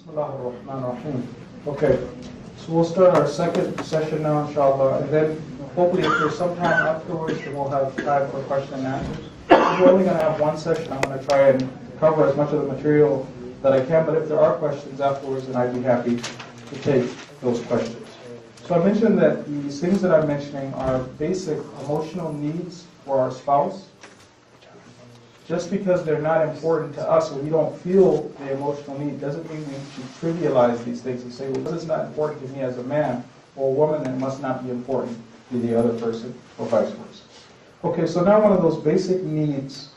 Bismillahirrahmanirrahim. Okay, so we'll start our second session now, inshallah, and then hopefully if there's some time afterwards, then we'll have time for question and answers. We're only going to have one session. I'm going to try and cover as much of the material that I can, but if there are questions afterwards, then I'd be happy to take those questions. So I mentioned that these things that I'm mentioning are basic emotional needs for our spouse. Just because they're not important to us or we don't feel the emotional need doesn't mean we should trivialize these things and say, well, this is not important to me as a man or a woman, and it must not be important to the other person, or vice versa. Okay, so now one of those basic needs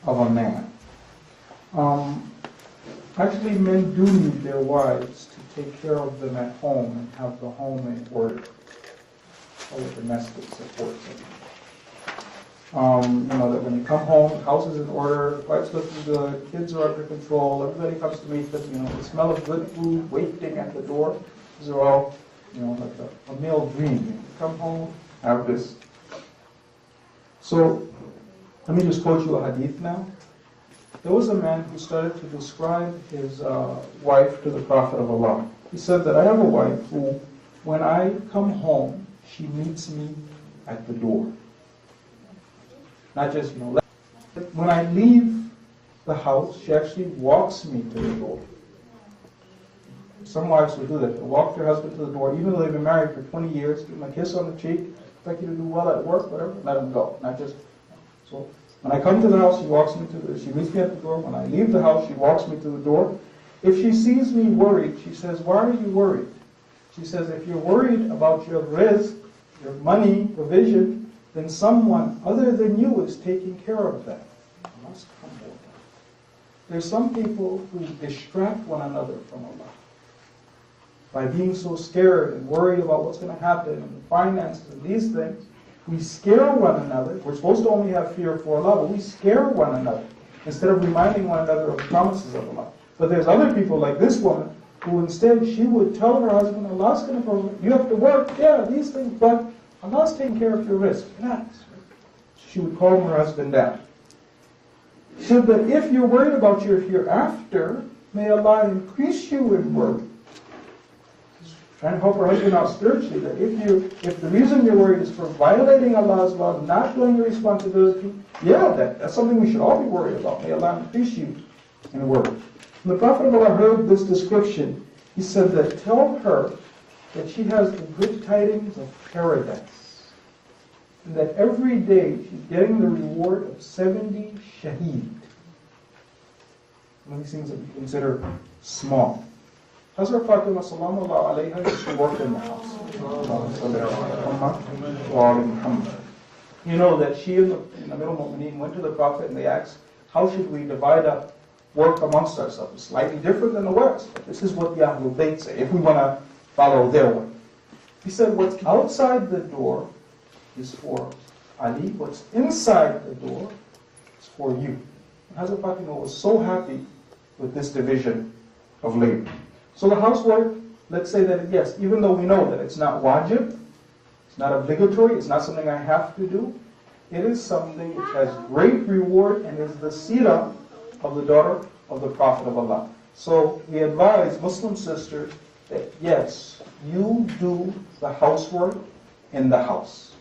of a man. Actually, men do need their wives to take care of them at home and have the home in order, or domestic support. That when you come home, the house is in order, the wife's looking good, kids are under control, everybody comes to meet them, the smell of good food waiting at the door. These are all, like a male dream. You come home, have this. So, let me just quote you a hadith now. There was a man who started to describe his wife to the Prophet of Allah. He said that I have a wife who, when I come home, she meets me at the door. Not just, when I leave the house, she actually walks me to the door. Some wives will do that. They'll walk their husband to the door, even though they've been married for 20 years, give him a kiss on the cheek, expect you to do well at work, whatever, let him go. Not just, so when I come to the house, she meets me at the door. When I leave the house, she walks me to the door. If she sees me worried, she says, why are you worried? She says, if you're worried about your rizq, your money, provision, then someone other than you is taking care of that. There's some people who distract one another from Allah. By being so scared and worried about what's going to happen and the finances and these things, we scare one another. We're supposed to only have fear for Allah, but we scare one another instead of reminding one another of the promises of Allah. But there's other people like this woman who instead she would tell her husband, Allah's going to provide. You have to work, these things, but Allah's taking care of your risk. Relax. She would calm her husband down. So that if you're worried about your hereafter, may Allah increase you in worry. Trying to help her husband out spiritually, that if the reason you're worried is for violating Allah's law, not doing your responsibility, that's something we should all be worried about. May Allah increase you in worry. When the Prophet of Allah heard this description, he said that tell her that she has the good tidings of paradise. And that every day she's getting the reward of 70 shaheed. One of these things that we consider small. Hazrat Fatima sallallahu alayha used to work in the house. You know that she and the middle mu'mineen went to the Prophet and they asked, how should we divide up work amongst ourselves? It's slightly different than the West, but this is what the Ahlul Bayt say, if we want to follow their way. He said, what's outside the door is for Ali, what's inside the door is for you. And Hazrat Fatima was so happy with this division of labor. So the housework, let's say that yes, even though we know that it's not wajib, it's not obligatory, it's not something I have to do, it is something which has great reward and is the seerah of the daughter of the Prophet of Allah. So we advise Muslim sisters that yes, you do the housework in the house.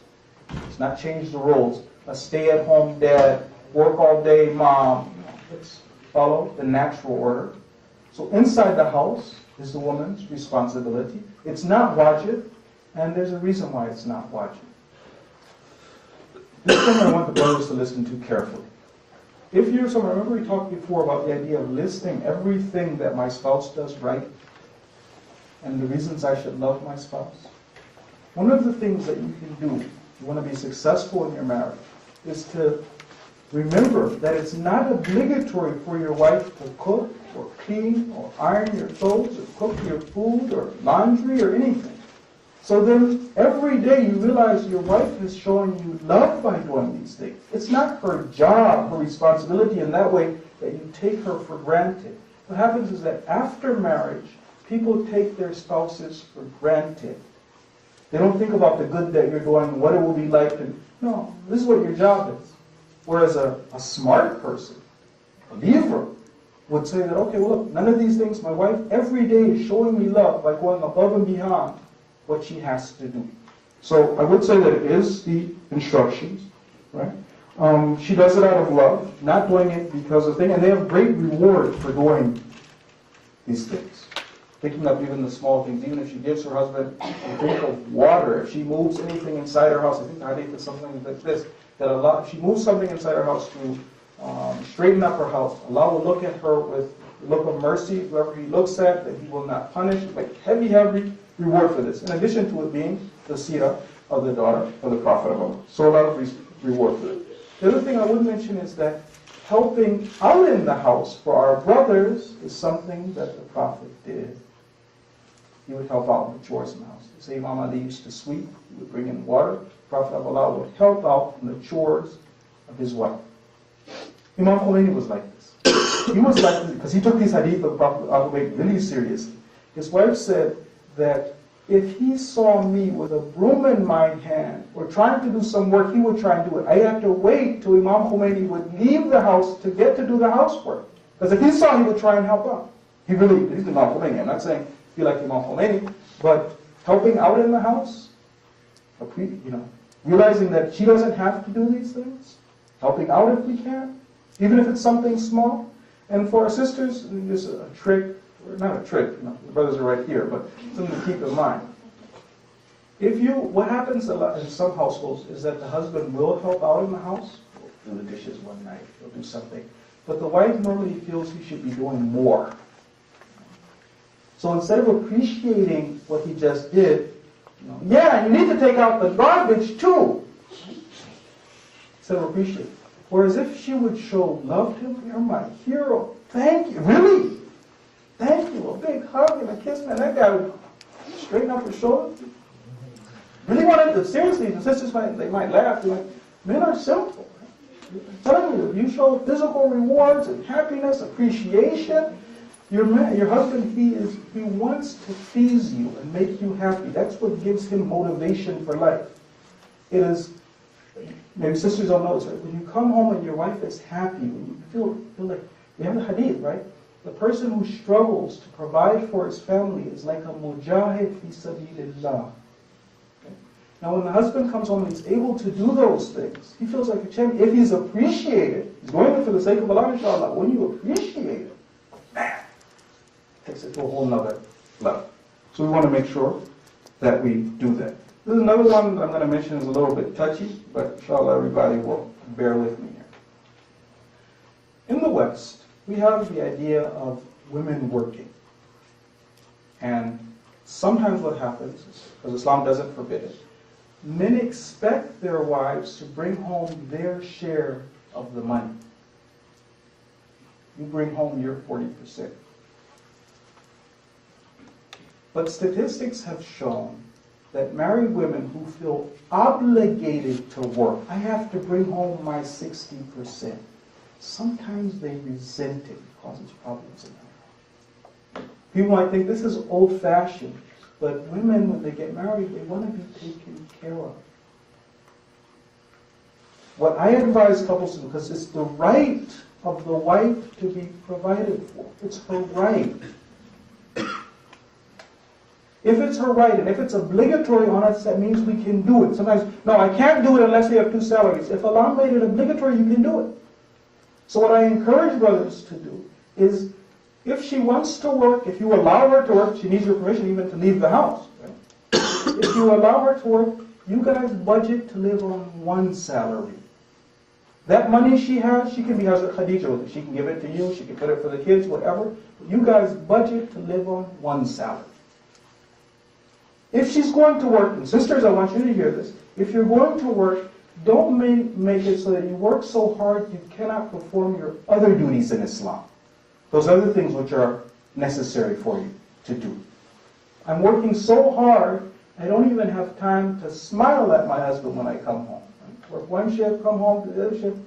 Let's not change the roles. A stay-at-home dad, work all day mom. Let's follow the natural order. So inside the house is the woman's responsibility. It's not wajib, and there's a reason why it's not wajib. This thing I want the brothers to listen to carefully. If you're someone, remember we talked before about the idea of listing everything that my spouse does right, and the reasons I should love my spouse. One of the things that you can do, if you want to be successful in your marriage, is to remember that it's not obligatory for your wife to cook or clean or iron your clothes or cook your food or laundry or anything. So then every day you realize your wife is showing you love by doing these things. It's not her job, her responsibility in that way that you take her for granted. What happens is that after marriage, people take their spouses for granted. They don't think about the good that you're doing, what it will be like. No, this is what your job is. Whereas a smart person, a believer, would say that, okay, well, look, none of these things, my wife every day is showing me love by going above and beyond what she has to do. So I would say that it is the instructions, right? She does it out of love, not doing it because of things, and they have great reward for doing these things. Picking up even the small things, even if she gives her husband a drink of water, if she moves anything inside her house, I think the hadith is something like this, that Allah, if she moves something inside her house to straighten up her house, Allah will look at her with a look of mercy. Whoever He looks at, that He will not punish. Like heavy reward for this. In addition to it being the seerah of the daughter of the Prophet of Allah. So a lot of reward for it. The other thing I would mention is that helping out in the house for our brothers is something that the Prophet did. He would help out in the chores in the house. Say Imam Ali used to sweep, he would bring in water. The Prophet of Allah would help out in the chores of his wife. Imam Khomeini was like this. He was like this because he took these hadith of the Prophet of Allah really seriously. His wife said that if he saw me with a broom in my hand or trying to do some work, he would try and do it. I had to wait till Imam Khomeini would leave the house to get to do the housework. Because if he saw, he would try and help out. He really, he's Imam Khomeini. I'm not saying be like Imam Khomeini, but helping out in the house, realizing that she doesn't have to do these things, helping out if we can, even if it's something small. And for our sisters, there's a trick, or not a trick, the brothers are right here, but something to keep in mind. What happens a lot in some households is that the husband will help out in the house, he'll do the dishes one night, he'll do something, but the wife normally feels he should be doing more. So instead of appreciating what he just did, you need to take out the garbage too. Instead of appreciating. Whereas if she would show love to him, you're my hero. Thank you. Really? Thank you. A big hug and a kiss, man. That guy would straighten up his shoulders. Really wanted to, seriously, the sisters might laugh. They're like, men are simple. I'm telling you, if you show physical rewards and happiness, appreciation, your husband, he wants to please you and make you happy. That's what gives him motivation for life. It is, maybe sisters don't know this, right? When you come home and your wife is happy, when you feel like, we have the hadith, right? The person who struggles to provide for his family is like a mujahid fi sabilillah. Okay? Now when the husband comes home and he's able to do those things, he feels like a champion. If he's appreciated, he's doing it for the sake of Allah, inshallah. When you appreciate it, man, takes it to a whole nother level. So we want to make sure that we do that. This is another one that I'm going to mention is a little bit touchy, but inshallah everybody will bear with me here. In the West, we have the idea of women working. And sometimes what happens is, because Islam doesn't forbid it, men expect their wives to bring home their share of the money. You bring home your 40%. But statistics have shown that married women who feel obligated to work, I have to bring home my 60%. Sometimes they resent it, it causes problems in their life. People might think this is old-fashioned, but women, when they get married, they want to be taken care of. What I advise couples to do, because it's the right of the wife to be provided for. It's her right. If it's her right, and if it's obligatory on us, that means we can do it. Sometimes, no, I can't do it unless we have 2 salaries. If Allah made it obligatory, you can do it. So what I encourage brothers to do is, if she wants to work, if you allow her to work, she needs your permission even to leave the house. Right? If you allow her to work, you guys budget to live on 1 salary. That money she has, she can be Hazrat Khadija with it. She can give it to you, she can put it for the kids, whatever. But you guys budget to live on 1 salary. If she's going to work, and sisters, I want you to hear this, if you're going to work, don't make it so that you work so hard you cannot perform your other duties in Islam. Those other things which are necessary for you to do. I'm working so hard, I don't even have time to smile at my husband when I come home. I work one shift, come home, do the other shift,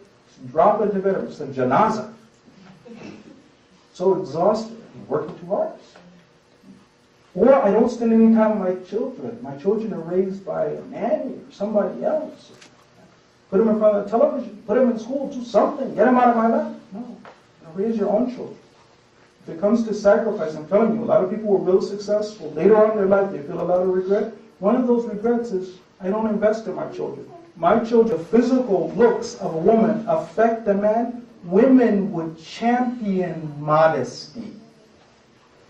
drop into bed, it's a janazah. So exhausted, I'm working too hard. Or I don't spend any time with my children. My children are raised by a nanny or somebody else. Put them in front of the television, put them in school, do something, get them out of my life. No, raise your own children. If it comes to sacrifice, I'm telling you, a lot of people were real successful. Later on in their life, they feel a lot of regret. One of those regrets is, I don't invest in my children. My children, the physical looks of a woman affect a man. Women would champion modesty.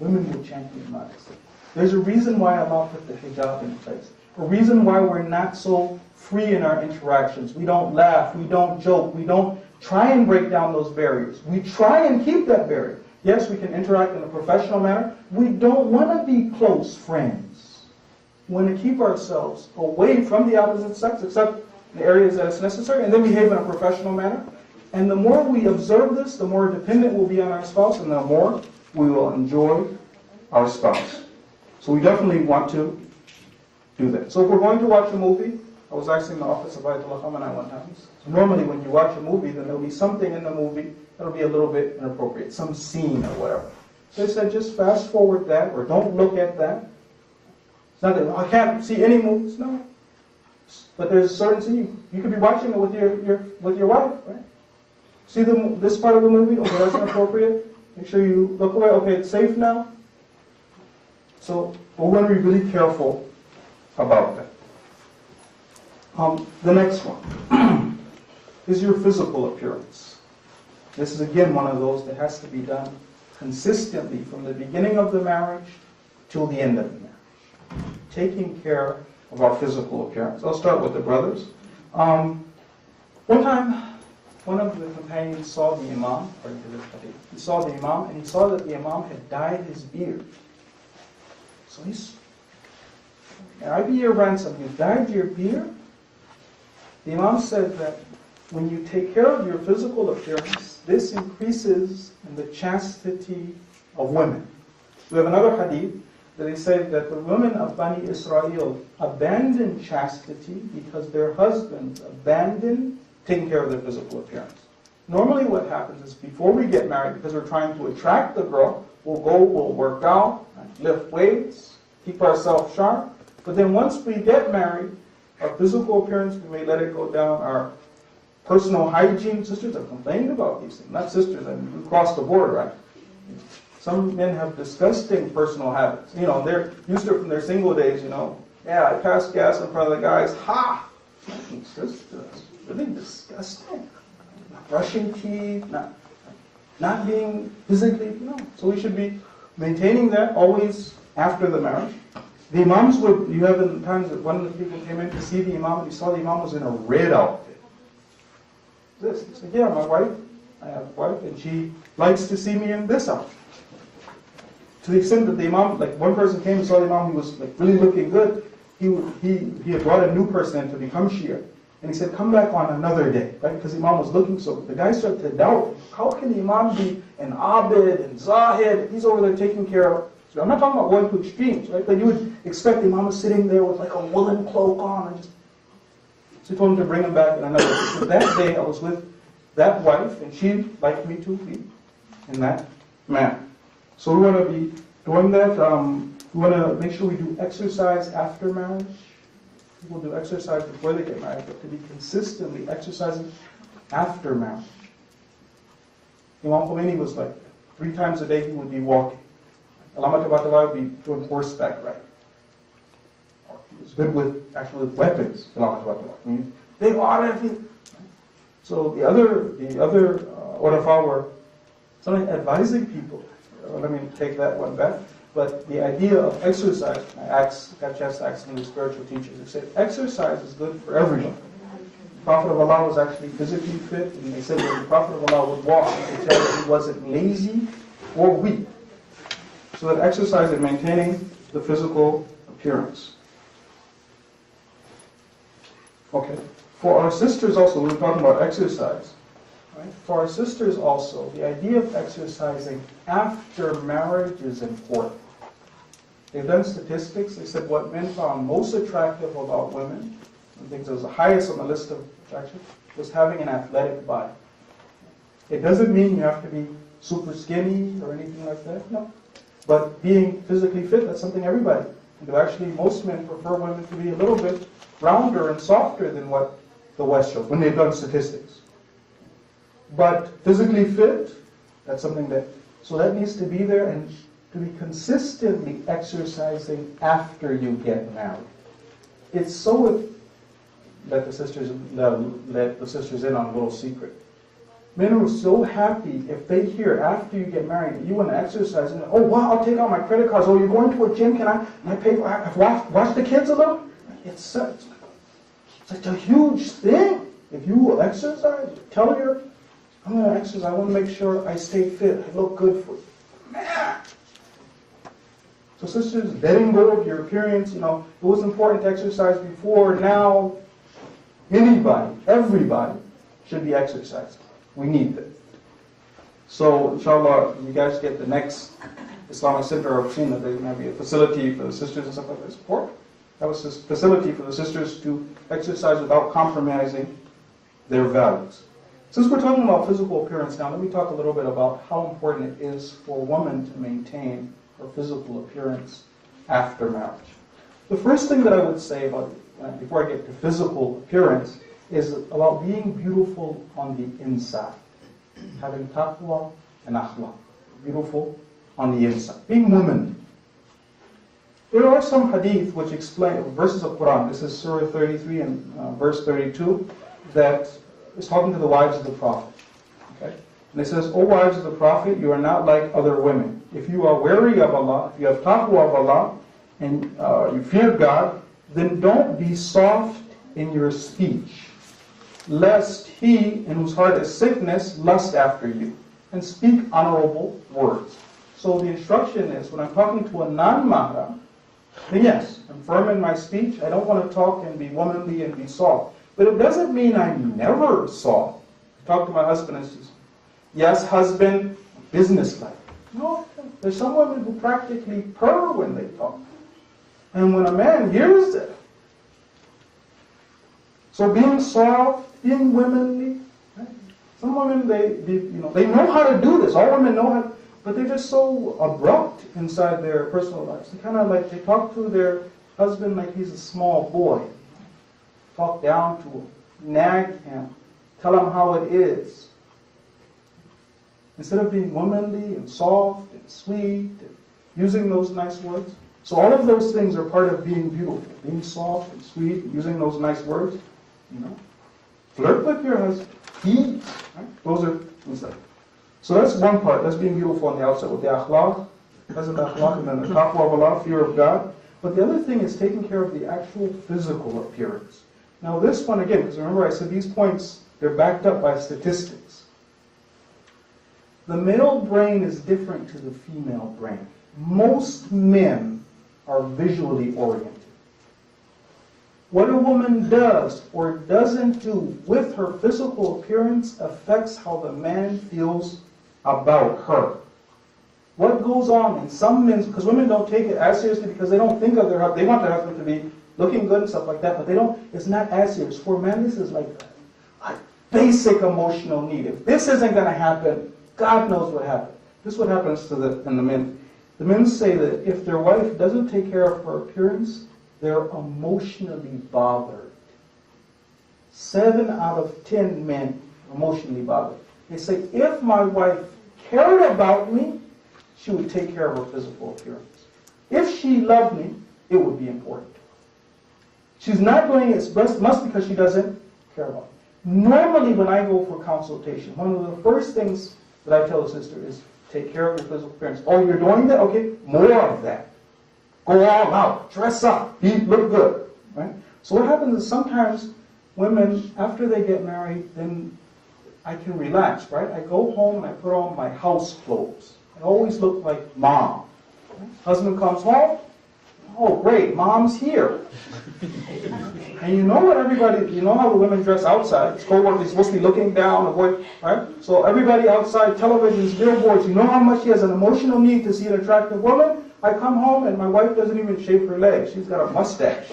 Women would champion modesty. There's a reason why Allah put the hijab in place. A reason why we're not so free in our interactions. We don't laugh, we don't joke, we don't try and break down those barriers. We try and keep that barrier. Yes, we can interact in a professional manner. We don't want to be close friends. We want to keep ourselves away from the opposite sex, except in the areas that it's necessary, and then behave in a professional manner. And the more we observe this, the more dependent we'll be on our spouse, and the more we will enjoy our spouse. So we definitely want to do that. So if we're going to watch a movie, I was actually in the office of Ayatollah Khamenei one time. So normally when you watch a movie, then there'll be something in the movie that'll be a little bit inappropriate, some scene or whatever. So they said just fast forward that, or don't look at that. It's not that, oh, I can't see any movies, no. But there's a certain scene, you could be watching it with your wife, right? See this part of the movie, okay, that's inappropriate. Make sure you look away, okay, it's safe now. So we're going to be really careful about that. The next one is your physical appearance. This is again one of those that has to be done consistently from the beginning of the marriage till the end of the marriage. Taking care of our physical appearance. I'll start with the brothers. One time, one of the companions saw the Imam, according to this hadith. He saw the Imam, and he saw that the Imam had dyed his beard. So he's, I be your ransom, you dyed your beard? The Imam said that when you take care of your physical appearance, this increases in the chastity of women. We have another hadith that they say that the women of Bani Israel abandoned chastity because their husbands abandoned taking care of their physical appearance. Normally what happens is before we get married, because we're trying to attract the girl, we'll work out, lift weights, keep ourselves sharp. But then once we get married, our physical appearance, we may let it go down. Our personal hygiene, sisters are complaining about these things. Not sisters, I mean, we cross the border, right? Some men have disgusting personal habits. You know, they're used to it from their single days, you know. Yeah, I pass gas in front of the guys. Ha! It's just really disgusting. Not brushing teeth, not being physically, you know. So we should be maintaining that always after the marriage. The Imams would, you have in times that one of the people came in to see the Imam, and he saw the Imam was in a red outfit. He said, yeah, my wife, I have a wife, and she likes to see me in this outfit. To the extent that the Imam, like one person came and saw the Imam, he was like really looking good. He had brought a new person in to become Shia. And he said, come back on another day, right? Because the Imam was looking so good. The guy started to doubt, how can the Imam be an Abid and Zahid? He's over there taking care of. So I'm not talking about going to extremes, right? But you would expect the Imam was sitting there with like a woolen cloak on. And so he told him to bring him back in another day. So that day I was with that wife, and she liked me to be in that manner. So we want to be doing that. We want to make sure we do exercise after marriage. People do exercise before they get married, but to be consistently exercising after marriage. Imam Khomeini was like 3 times a day he would be walking. Allama Tabatabai would be doing horseback riding. He was good with actually with weapons. Allama Tabatabai. I mean, they are everything. So the other Urafa were something advising people. Let me take that one back. But the idea of exercise, I got a chance to ask some of the spiritual teachers. They said exercise is good for everyone. The Prophet of Allah was actually physically fit, and they said when the Prophet of Allah would walk, you could tell that he wasn't lazy or weak. So that exercise and maintaining the physical appearance. Okay. For our sisters also, we were talking about exercise. Right? For our sisters also, the idea of exercising after marriage is important. They've done statistics. They said what men found most attractive about women, I think it was the highest on the list of attraction, was having an athletic body. It doesn't mean you have to be super skinny or anything like that, no. But being physically fit, that's something everybody can do. Actually, most men prefer women to be a little bit rounder and softer than what the West shows, when they've done statistics. But physically fit, that's something that So that needs to be there, and to be consistently exercising after you get married. It's so, let the sisters in on a little secret. Men are so happy if they hear after you get married that you want to exercise, and oh wow, I'll take out my credit cards. Oh, you're going to a gym? Can I pay for? I've watched the kids a little. It's such a huge thing. If you will exercise, tell her, I'm going to exercise. I want to make sure I stay fit. I look good for you. Man. So sisters, letting go of your appearance, it was important to exercise before. Now, anybody, everybody should be exercising. We need that. So, inshallah, you guys get the next Islamic Center of Seen that there might be a facility for the sisters and stuff like that. Support. That was a facility for the sisters to exercise without compromising their values. Since we're talking about physical appearance now, let me talk a little bit about how important it is for a woman to maintain her physical appearance after marriage. The first thing that I would say about before I get to physical appearance is about being beautiful on the inside. Having taqwa and akhlaq. Beautiful on the inside. Being womanly. There are some hadith which explain, verses of Quran, this is Surah 33 and verse 32, that is talking to the wives of the Prophet. Okay? And it says, O wives of the Prophet, you are not like other women. If you are wary of Allah, if you have taqwa of Allah, and you fear God, then don't be soft in your speech, lest he in whose heart is sickness lust after you, and speak honorable words. So the instruction is, when I'm talking to a non-mahram, then yes, I'm firm in my speech. I don't want to talk and be womanly and be soft. But it doesn't mean I'm never soft. I talk to my husband and says, yes, husband, businesslike. No, there's some women who practically purr when they talk. And when a man hears it, so being soft, being womanly, right? Some women, they know how to do this. All women know how, but they're just so abrupt inside their personal lives. They kind of like, they talk to their husband like he's a small boy. Talk down to him, nag him, tell him how it is. Instead of being womanly and soft and sweet and using those nice words. So all of those things are part of being beautiful. Being soft and sweet, using those nice words. Flirt with your husband. Right? Those are things like. So that's one part. That's being beautiful on the outside with the akhlaq. That's the akhlaq, and then the taqwa of Allah, fear of God. But the other thing is taking care of the actual physical appearance. Now this one again, because remember I said these points, they're backed up by statistics. The male brain is different to the female brain. Most men are visually oriented. What a woman does or doesn't do with her physical appearance affects how the man feels about her. What goes on in some men, because women don't take it as seriously because they don't think of their husband, they want their husband to be looking good and stuff like that, but they don't, it's not as serious. For men, this is like a basic emotional need. If this isn't going to happen, God knows what happened. This is what happens to the men. The men say that if their wife doesn't take care of her appearance, they're emotionally bothered. 7 out of 10 men are emotionally bothered. They say, if my wife cared about me, she would take care of her physical appearance. If she loved me, it would be important. She's not doing it must because she doesn't care about me. Normally when I go for consultation, one of the first things that I tell a sister is take care of your physical appearance. Oh, you're doing that? Okay, more of that. Go all out, dress up, look good. Right? So what happens is sometimes women, after they get married, then I can relax, right? I go home and I put on my house clothes. I always look like mom. Right? Husband comes home, oh great, mom's here. And you know what everybody, you know how the women dress outside. It's co-workers supposed to be looking down, avoid, right? So everybody outside, televisions, billboards, you know how much she has an emotional need to see an attractive woman? I come home and my wife doesn't even shave her legs. She's got a mustache.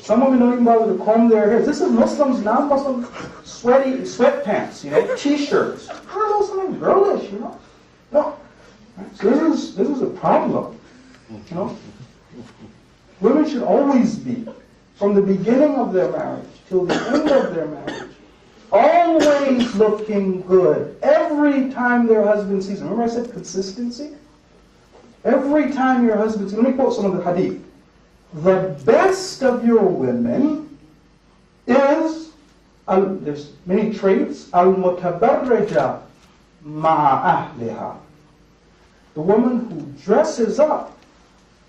Some women don't even bother to comb their hair. This is Muslims, non-Muslims, sweaty sweatpants, t-shirts. How are those something girlish, No. Right? So this is a problem, Women should always be, from the beginning of their marriage till the end of their marriage, always looking good. Every every time their husband sees them. Remember I said consistency? Every time your husband sees them. Let me quote some of the hadith. The best of your women is, there's many traits, al-mutabarrija ma'a ahliha. The woman who dresses up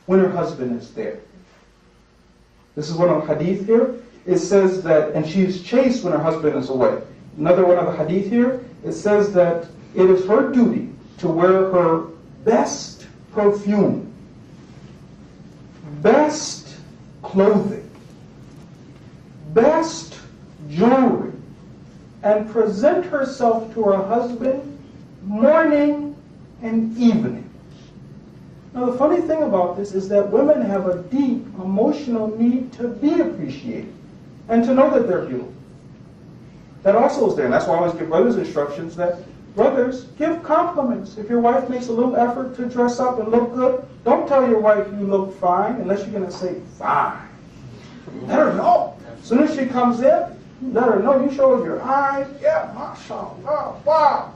when her husband is there. This is one of the hadith here. It says that, and she is chaste when her husband is away. Another one of the hadith here, it says that it is her duty to wear her best perfume, best clothing, best jewelry, and present herself to her husband morning and evening. Now the funny thing about this is that women have a deep emotional need to be appreciated and to know that they're beautiful. That also is there, and that's why I always give brothers instructions that, brothers, give compliments. If your wife makes a little effort to dress up and look good, don't tell your wife you look fine unless you're going to say fine. Let her know. As soon as she comes in, let her know. You show her your eyes. Yeah, mashallah, wow.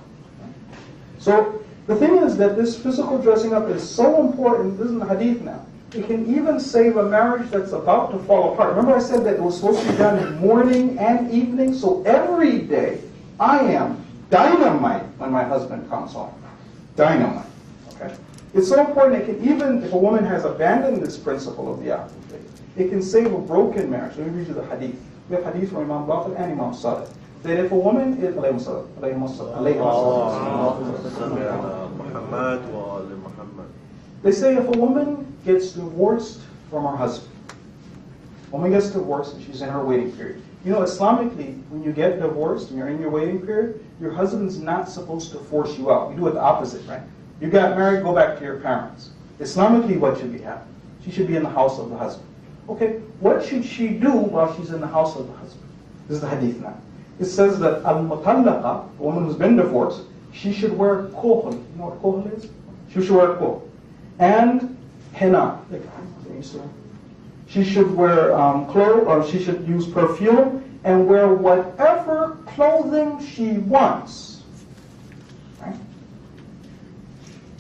So the thing is that this physical dressing up is so important. This is in the hadith now. It can even save a marriage that's about to fall apart. Remember I said that it was supposed to be done in morning and evening? So every day I am dynamite when my husband comes home. Dynamite. Okay? It's so important, it can even, if a woman has abandoned this principle of the apple tree, it can save a broken marriage. Let me read you the hadith. We have hadith from Imam Bukhari and Imam Salih. That if a woman is, they say if a woman gets divorced from her husband, a woman gets divorced and she's in her waiting period. You know, Islamically, when you get divorced and you're in your waiting period, your husband's not supposed to force you out. You do it the opposite, right? You got married, go back to your parents. Islamically, what should be happening? She should be in the house of the husband. Okay, what should she do while she's in the house of the husband? This is the hadith now. It says that al-mutallaqa, the woman who's been divorced, she should wear kohl. You know what kohl is? She should wear kohl. And henna. She should wear clothes, or she should use perfume and wear whatever clothing she wants. Right?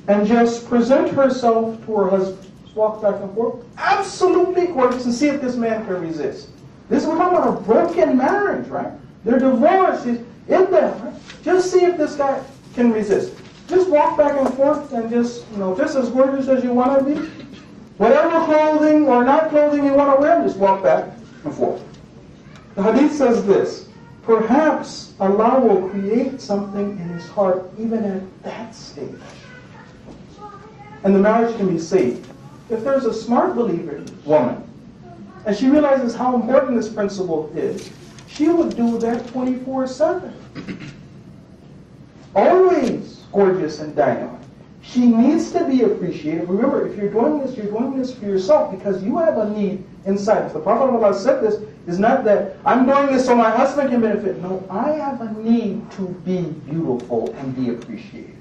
And just present herself to her husband. Just walk back and forth. Absolutely gorgeous, and see if this man can resist. This is we're talking about a broken marriage, right? They're divorced. He's in there, right? Just see if this guy can resist. Just walk back and forth and just, just as gorgeous as you want to be. Whatever clothing or not clothing you want to wear, just walk back and forth. The hadith says this, perhaps Allah will create something in his heart even at that stage. And the marriage can be saved. If there's a smart believer woman, and she realizes how important this principle is, she would do that 24/7. Always gorgeous and dynamite. She needs to be appreciated. Remember, if you're doing this for yourself because you have a need inside. If the Prophet of Allah said this, is not that I'm doing this so my husband can benefit. No, I have a need to be beautiful and be appreciated.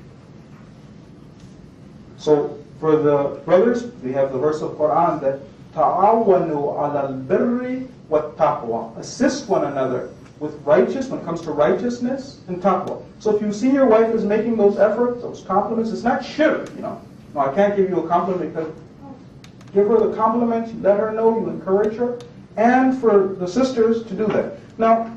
So, for the brothers, we have the verse of Quran that ta'awanu ala al-birri wa taqwa. Assist one another with when it comes to righteousness and taqwa. So if you see your wife is making those efforts, those compliments, it's not shirk, No, I can't give you a compliment because give her the compliment, you let her know, you encourage her, and for the sisters to do that. Now,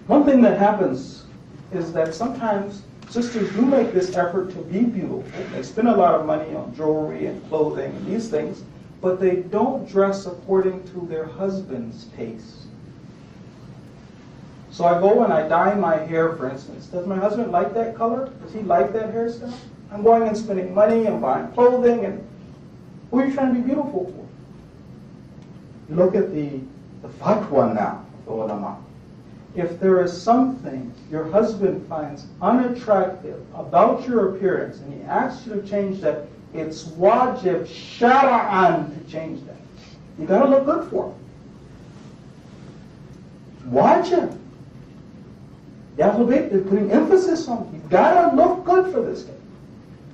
one thing that happens is that sometimes sisters do make this effort to be beautiful. They spend a lot of money on jewelry and clothing and these things, but they don't dress according to their husband's taste. So I go and I dye my hair, for instance. Does my husband like that color? Does he like that hairstyle? I'm going and spending money and buying clothing, and who are you trying to be beautiful for? Look at the fatwa now, the ulama. If there is something your husband finds unattractive about your appearance and he asks you to change that, it's wajib shara'an to change that. You got to look good for him. Wajib. They're putting emphasis on it. You've got to look good for this guy.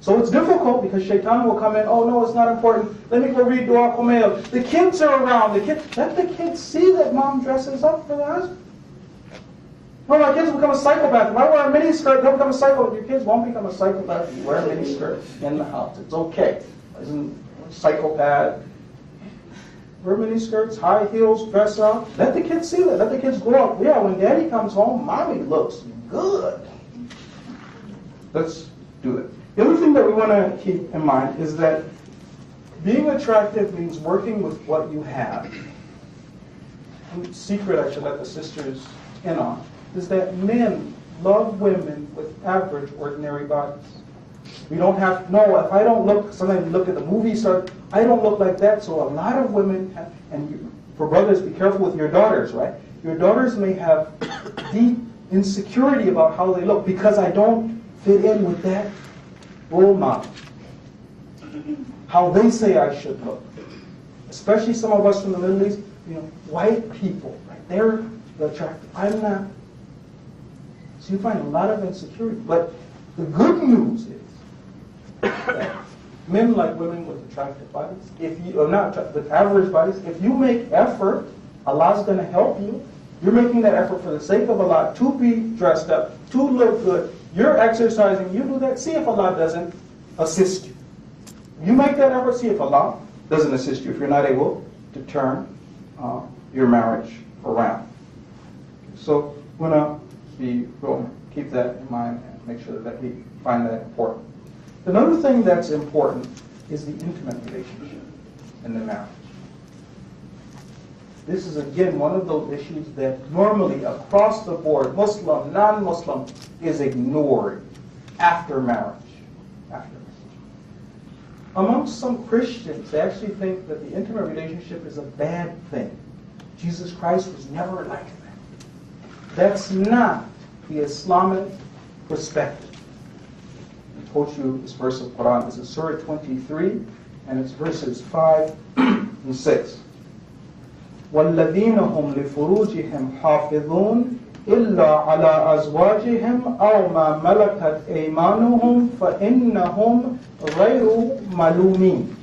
So it's difficult because shaitan will come in, oh no, it's not important. Let me go read Dua Kumail. The kids are around. Let the kids see that mom dresses up for the husband. No, my kids become a psychopath. If I wear a mini skirt, they'll become a psychopath. Your kids won't become a psychopath if you wear a mini skirt in the house. It's okay. Isn't a psychopath. Wear mini skirts, high heels, dress up. Let the kids see that. Let the kids grow up. Yeah, when daddy comes home, mommy looks good. Let's do it. The other thing that we want to keep in mind is that being attractive means working with what you have. A secret I should let the sisters in on is that men love women with average, ordinary bodies. We don't have, no, if I don't look, sometimes you look at the movie star, I don't look like that, so a lot of women, for brothers, be careful with your daughters, right? Your daughters may have deep insecurity about how they look because I don't fit in with that role model. How they say I should look. Especially some of us from the Middle East, white people, right? They're attractive. I'm not. So you find a lot of insecurity. But the good news is that men like women with attractive bodies, with average bodies, if you make effort, Allah's going to help you. You're making that effort for the sake of Allah to be dressed up, to look good. You're exercising, you do that. See if Allah doesn't assist you. You make that effort, see if Allah doesn't assist you, if you're not able to turn your marriage around. So we'll keep that in mind and make sure that we find that important. Another thing that's important is the intimate relationship in the marriage. This is, again, one of those issues that normally, across the board, Muslim, non-Muslim, is ignored after marriage. Amongst some Christians, they actually think that the intimate relationship is a bad thing. Jesus Christ was never like that. That's not the Islamic perspective. I told you this verse of Quran. This is Surah 23, and it's verses 5 and 6. وَالَّذِينَ هُمْ لِفُرُوجِهِمْ حَافِظُونَ إِلَّا عَلَىٰ أَزْوَاجِهِمْ أَوْ مَا مَلَكَتْ أَيْمَانُهُمْ فَإِنَّهُمْ غَيْرُ مَلُومِينَ.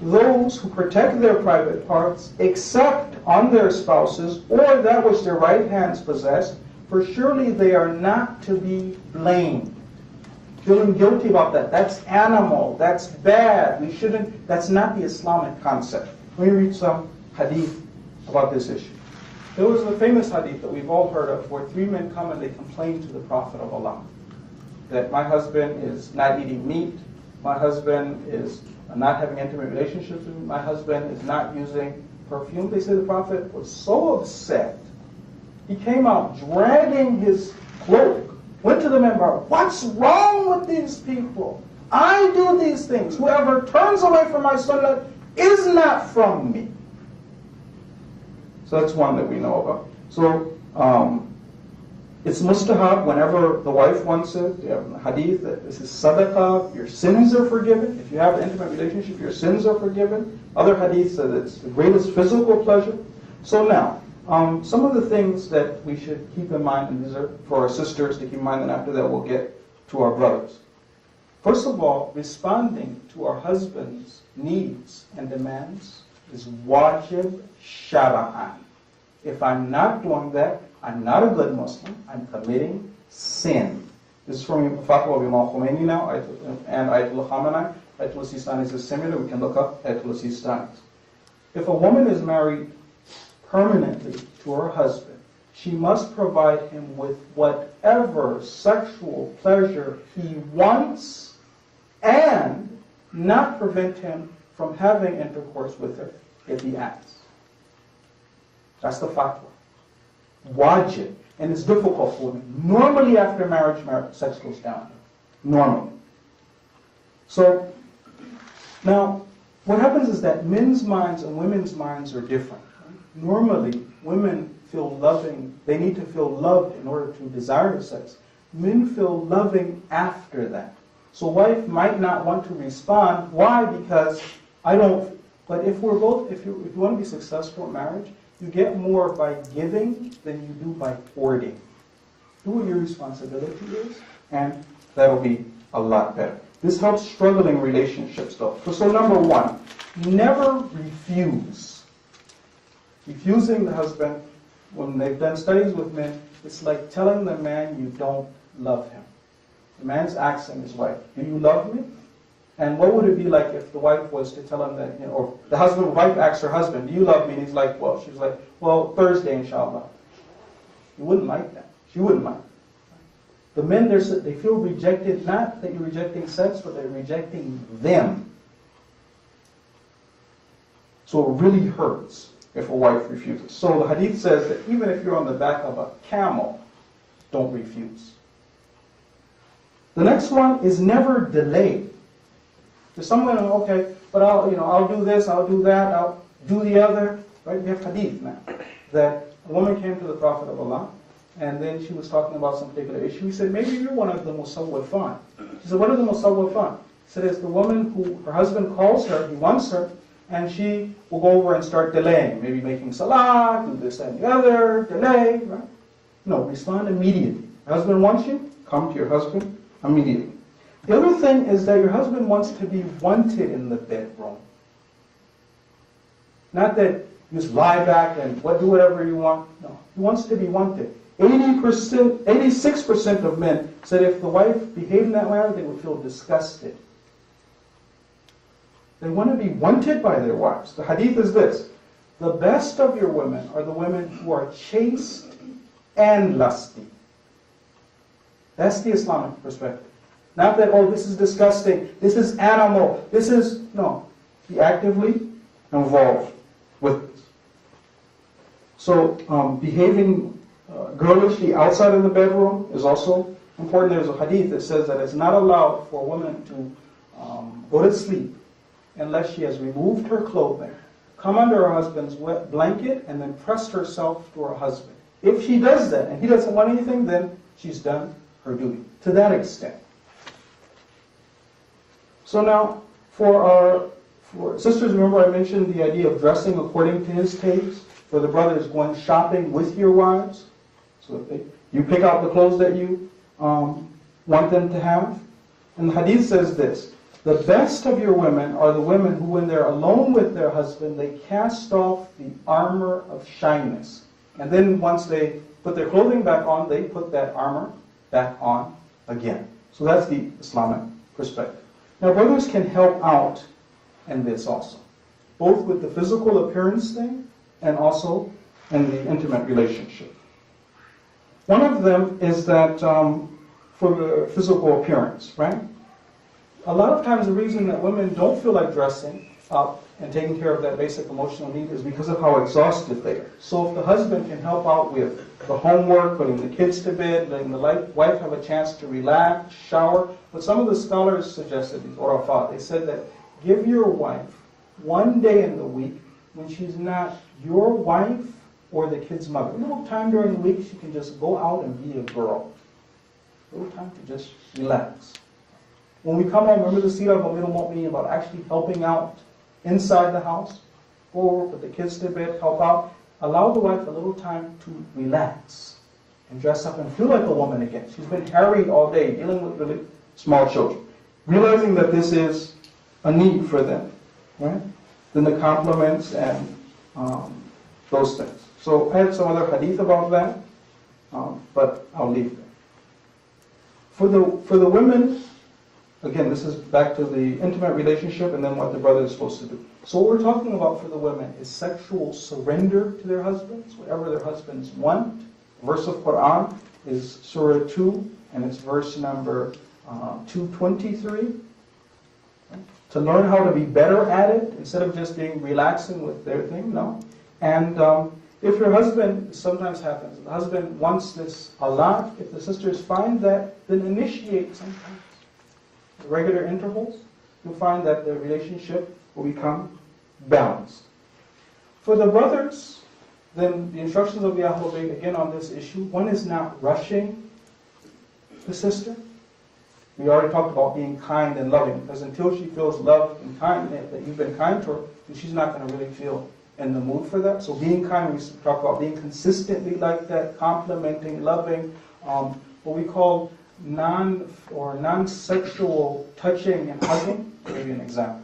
Those who protect their private parts, except on their spouses or that which their right hands possess, for surely they are not to be blamed. Feeling guilty about that. That's animal. That's bad. We shouldn't. That's not the Islamic concept. Let me read some hadith about this issue. There was a famous hadith that we've all heard of where three men come and they complain to the Prophet of Allah that my husband is not eating meat, my husband is not having intimate relationships with me, my husband is not using perfume. They say the Prophet was so upset, he came out dragging his cloak, went to the member, what's wrong with these people? I do these things. Whoever turns away from my sunnah is not from me. So that's one that we know about. So it's mustahab whenever the wife wants it. You have a hadith that this is sadaqah, your sins are forgiven. If you have an intimate relationship, your sins are forgiven. Other hadiths that it's the greatest physical pleasure. So now, some of the things that we should keep in mind, and these are for our sisters to keep in mind, and after that we'll get to our brothers. First of all, responding to our husband's needs and demands is wajib shara'an. If I'm not doing that, I'm not a good Muslim. I'm committing sin. This is from Fatwa of Imam Khomeini now, and Ayatul Khamenei. Ayatul Sistani is similar. We can look up Ayatul Sistani. If a woman is married permanently to her husband, she must provide him with whatever sexual pleasure he wants and not prevent him from having intercourse with her if he asks. That's the fatwa. Wajib. And it's difficult for women. Normally after marriage, sex goes down. Normally. So, now, what happens is that men's minds and women's minds are different. Normally, women feel loving, they need to feel loved in order to desire sex. Men feel loving after that. So wife might not want to respond. Why? Because I don't, but if you want to be successful in marriage, you get more by giving than you do by hoarding. Do what your responsibility is, and that'll be a lot better. This helps struggling relationships, though. So number one, never refuse. Refusing the husband, when they've done studies with men, it's like telling the man you don't love him. The man's asking his wife, do you love me? And what would it be like if the wife was to tell him that, or the wife asks her husband, do you love me? And he's like, she's like, Thursday, inshallah. He wouldn't like that. She wouldn't like it. The men, they feel rejected, not that you're rejecting sex, but they're rejecting them. So it really hurts if a wife refuses. So the hadith says that even if you're on the back of a camel, don't refuse. The next one is never delay. There's someone, okay, but I'll do this, I'll do that, I'll do the other. Right? We have hadith now. That a woman came to the Prophet of Allah, and then she was talking about some particular issue. He said, maybe you're one of the musawwifan. She said, what are the musawwifan? He said, it's the woman who her husband calls her, he wants her, and she will go over and start delaying, maybe making salah, do this and the other, delay, right? No, respond immediately. Your husband wants you, come to your husband immediately. The other thing is that your husband wants to be wanted in the bedroom. Not that you just lie back and do whatever you want. No, he wants to be wanted. 86% of men said if the wife behaved in that manner, they would feel disgusted. They want to be wanted by their wives. The hadith is this: the best of your women are the women who are chaste and lusty. That's the Islamic perspective. Not that, this is disgusting, this is animal, no. Be actively involved with this. So behaving girlishly outside of the bedroom is also important. There's a hadith that says that it's not allowed for a woman to go to sleep unless she has removed her clothing, come under her husband's wet blanket, and then pressed herself to her husband. If she does that and he doesn't want anything, then she's done her duty. To that extent. So now, for sisters, remember I mentioned the idea of dressing according to his taste. For the brothers, going shopping with your wives. So you pick out the clothes that you want them to have. And the hadith says this: the best of your women are the women who, when they're alone with their husband, they cast off the armor of shyness. And then once they put their clothing back on, they put that armor back on again. So that's the Islamic perspective. Now, brothers can help out in this also, both with the physical appearance thing and also in the intimate relationship. One of them is that for the physical appearance, right? A lot of times the reason that women don't feel like dressing up and taking care of that basic emotional need is because of how exhausted they are. So if the husband can help out with the homework, putting the kids to bed, letting the wife have a chance to relax, shower. But some of the scholars suggested, these orafat, they said that give your wife one day in the week when she's not your wife or the kid's mother. A little time during the week she can just go out and be a girl. A little time to just relax. When we come home, remember the seerah of Amir al-Mu'mineen about actually helping out inside the house, or put the kids to bed, help out. Allow the wife a little time to relax and dress up and feel like a woman again. She's been harried all day, dealing with really small children. Realizing that this is a need for them, right? Then the compliments and those things. So I had some other hadith about that, but I'll leave it. For the women, again, this is back to the intimate relationship and then what the brother is supposed to do. So what we're talking about for the women is sexual surrender to their husbands, whatever their husbands want. Verse of Quran is Surah 2, and it's verse number 223. To learn how to be better at it, instead of just being relaxing with their thing, no. And if your husband, sometimes happens, the husband wants this a lot, if the sisters find that, then initiate sometimes. Regular intervals, you'll find that the relationship will become balanced. For the brothers, then the instructions of the Ahlul Bayt, again on this issue, one is not rushing the sister. We already talked about being kind and loving, because until she feels loved and kind, that you've been kind to her, then she's not going to really feel in the mood for that. So being kind, we talk about being consistently like that, complimenting, loving, what we call non-sexual touching and hugging. I'll give you an example.